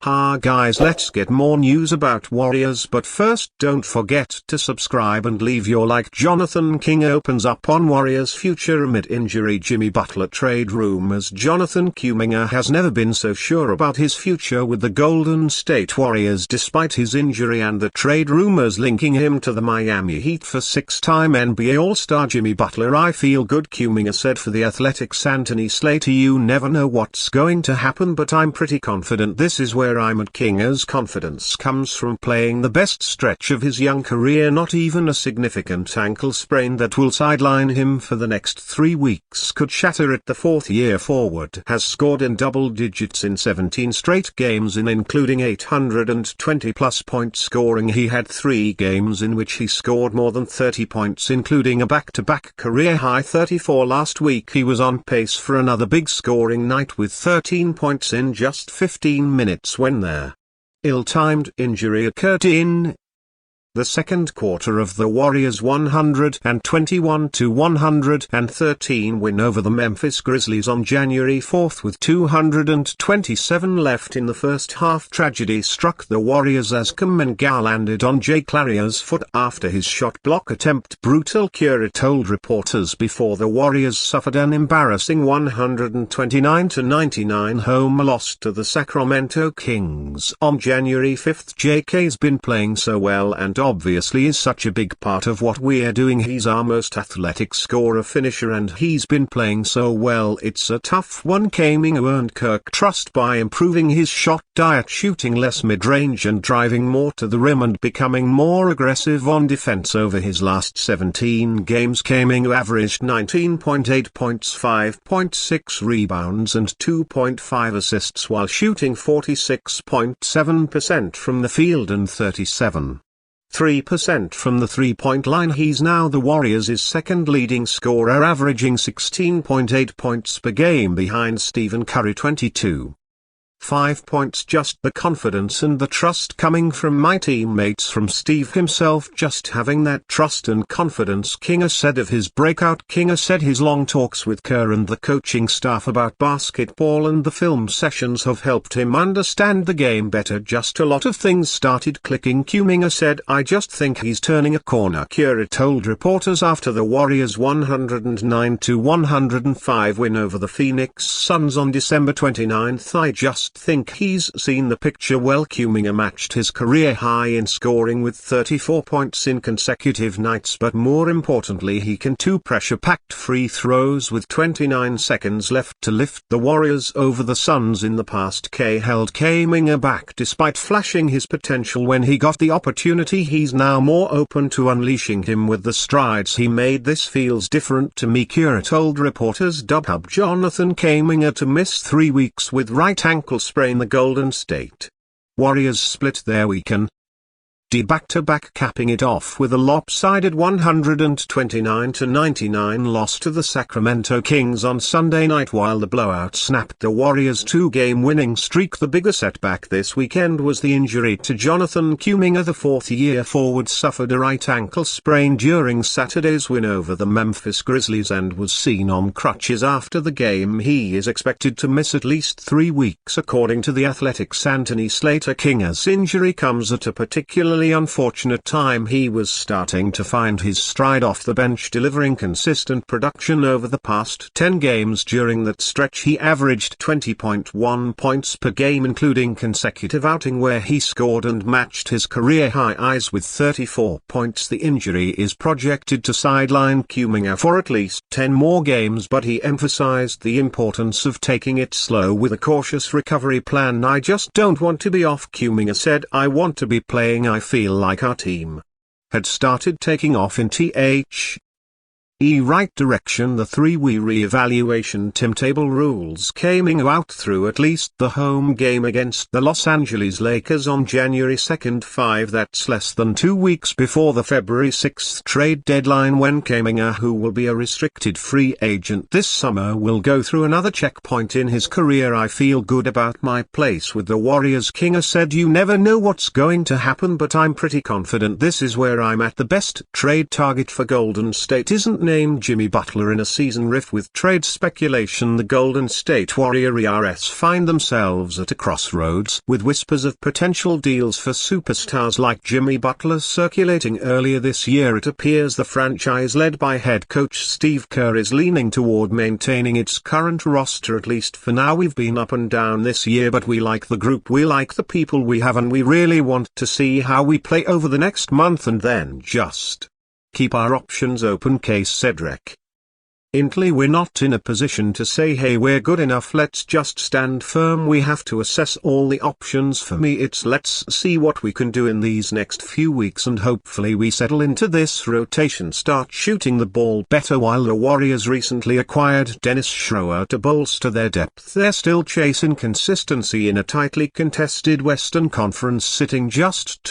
Ha guys, let's get more news about Warriors, but first don't forget to subscribe and leave your like. Jonathan King opens up on Warriors' future amid injury. Jimmy Butler trade rumors. Jonathan Kuminga has never been so sure about his future with the Golden State Warriors despite his injury and the trade rumors linking him to the Miami Heat for six-time NBA All-Star Jimmy Butler. I feel good, Kuminga said for The Athletic's Anthony Slater. You never know what's going to happen, but I'm pretty confident this is where I'm at. Kuminga's confidence comes from playing the best stretch of his young career. Not even a significant ankle sprain that will sideline him for the next 3 weeks could shatter it. The fourth-year forward has scored in double digits in 17 straight games, including 820-plus point scoring. He had 3 games in which he scored more than 30 points, including a back-to-back career-high 34 last week. He was on pace for another big scoring night with 13 points in just 15 minutes when their ill-timed injury occurred in the second quarter of the Warriors' 121-113 win over the Memphis Grizzlies on January 4 with 227 left in the first half. Tragedy struck the Warriors as Kuminga landed on Jay Clario's foot after his shot block attempt. Brutal, Curry told reporters before the Warriors suffered an embarrassing 129-99 home loss to the Sacramento Kings on January 5. JK's been playing so well and obviously is such a big part of what we're doing. He's our most athletic scorer finisher and he's been playing so well. It's a tough one. Kuminga earned Kirk trust by improving his shot diet, shooting less mid-range and driving more to the rim and becoming more aggressive on defense. Over his last 17 games, Kuminga averaged 19.8 points, 5.6 rebounds and 2.5 assists while shooting 46.7% from the field and 37.3% from the three-point line. He's now the Warriors' second leading scorer, averaging 16.8 points per game behind Stephen Curry 22.5 points. Just the confidence and the trust coming from my teammates, from Steve himself. Just having that trust and confidence, Kuminga said of his breakout. Kuminga said his long talks with Kerr and the coaching staff about basketball and the film sessions have helped him understand the game better. Just a lot of things started clicking. Kuminga said, I just think he's turning a corner. Kerr told reporters after the Warriors' 109-105 win over the Phoenix Suns on December 29, I just think he's seen the picture well. Kuminga matched his career high in scoring with 34 points in consecutive nights, but more importantly he can two pressure-packed free throws with 29 seconds left to lift the Warriors over the Suns in the past. K held Kuminga back despite flashing his potential when he got the opportunity. He's now more open to unleashing him with the strides he made. This feels different to me, Kura told reporters. Hub Jonathan Kuminga to miss 3 weeks with right ankle sprain. The Golden State Warriors split their weekend back-to-back, capping it off with a lopsided 129-99 loss to the Sacramento Kings on Sunday night, while the blowout snapped the Warriors' 2-game winning streak. The bigger setback this weekend was the injury to Jonathan Kuminga. The fourth-year forward suffered a right ankle sprain during Saturday's win over the Memphis Grizzlies and was seen on crutches after the game. He is expected to miss at least 3 weeks, according to The Athletic's Anthony Slater. Kuminga's injury comes at a particularly unfortunate time. He was starting to find his stride off the bench, delivering consistent production over the past 10 games. During that stretch he averaged 20.1 points per game, including consecutive outing where he scored and matched his career highs with 34 points. The injury is projected to sideline Kuminga for at least 10 more games, but he emphasized the importance of taking it slow with a cautious recovery plan. I just don't want to be off, Kuminga said. I want to be playing. I feel like our team had started taking off in the right direction. The 3-week re-evaluation timetable rules Kuminga out through at least the home game against the Los Angeles Lakers on January 2. That's less than 2 weeks before the February 6 trade deadline, when Kuminga, who will be a restricted free agent this summer, will go through another checkpoint in his career. I feel good about my place with the Warriors, Kuminga said. You never know what's going to happen, but I'm pretty confident this is where I'm at. The best trade target for Golden State isn't named Jimmy Butler in a season rift with trade speculation. The Golden State Warriors find themselves at a crossroads, with whispers of potential deals for superstars like Jimmy Butler circulating earlier this year. It appears the franchise led by head coach Steve Kerr is leaning toward maintaining its current roster, at least for now. We've been up and down this year, but we like the group, we like the people we have, and we really want to see how we play over the next month and then just keep our options open. Case Cedric. Intly, we're not in a position to say hey, we're good enough, let's just stand firm. We have to assess all the options. For me it's let's see what we can do in these next few weeks, and hopefully we settle into this rotation, start shooting the ball better. While the Warriors recently acquired Dennis Schroeder to bolster their depth, they're still chasing consistency in a tightly contested Western Conference, sitting just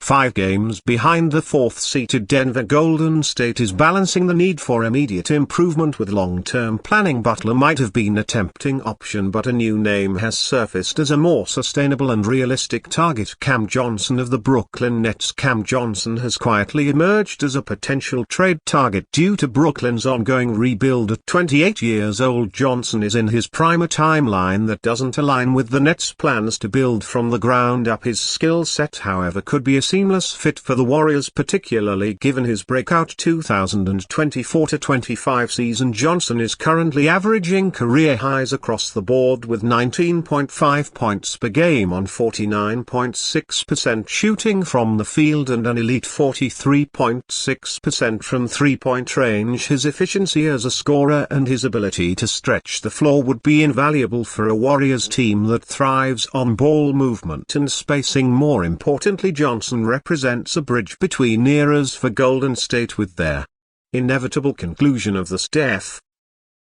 5 games behind the 4th-seeded Denver. Golden State is balancing the need for immediate improvement with long-term planning. Butler might have been a tempting option, but a new name has surfaced as a more sustainable and realistic target: Cam Johnson of the Brooklyn Nets. Cam Johnson has quietly emerged as a potential trade target due to Brooklyn's ongoing rebuild. At 28 years old, Johnson is in his prime, a timeline that doesn't align with the Nets' plans to build from the ground up. His skill set, however, could be a seamless fit for the Warriors, particularly given his breakout 2024-25 season. Johnson is currently averaging career highs across the board with 19.5 points per game on 49.6% shooting from the field and an elite 43.6% from three-point range. His efficiency as a scorer and his ability to stretch the floor would be invaluable for a Warriors team that thrives on ball movement and spacing. More importantly, Johnson represents a bridge between eras for Golden State. With their inevitable conclusion of the Steph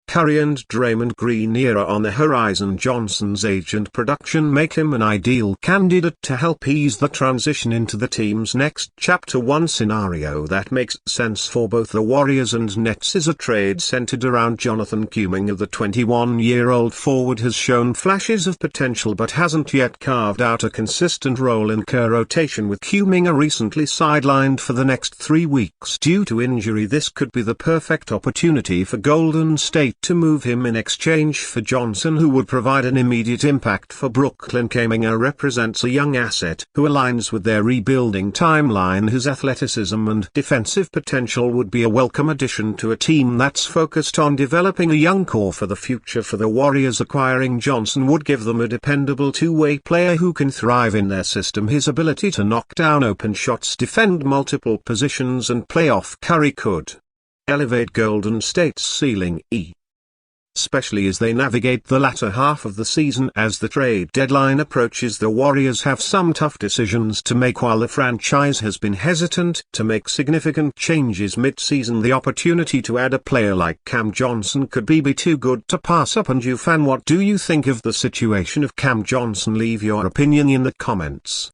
Curry and Draymond Green era on the horizon, Johnson's age and production make him an ideal candidate to help ease the transition into the team's next chapter. One scenario that makes sense for both the Warriors and Nets is a trade centered around Jonathan Kuminga. The 21-year-old forward has shown flashes of potential but hasn't yet carved out a consistent role in Kerr rotation, with Kuminga recently sidelined for the next 3 weeks due to injury. This could be the perfect opportunity for Golden State to move him in exchange for Johnson, who would provide an immediate impact for Brooklyn. Kuminga represents a young asset who aligns with their rebuilding timeline. His athleticism and defensive potential would be a welcome addition to a team that's focused on developing a young core for the future. For the Warriors, acquiring Johnson would give them a dependable two-way player who can thrive in their system. His ability to knock down open shots, defend multiple positions and play off Curry could elevate Golden State's ceiling, especially as they navigate the latter half of the season. As the trade deadline approaches, the Warriors have some tough decisions to make. While the franchise has been hesitant to make significant changes mid-season, the opportunity to add a player like Cam Johnson could be too good to pass up. And you fan, what do you think of the situation of Cam Johnson? Leave your opinion in the comments.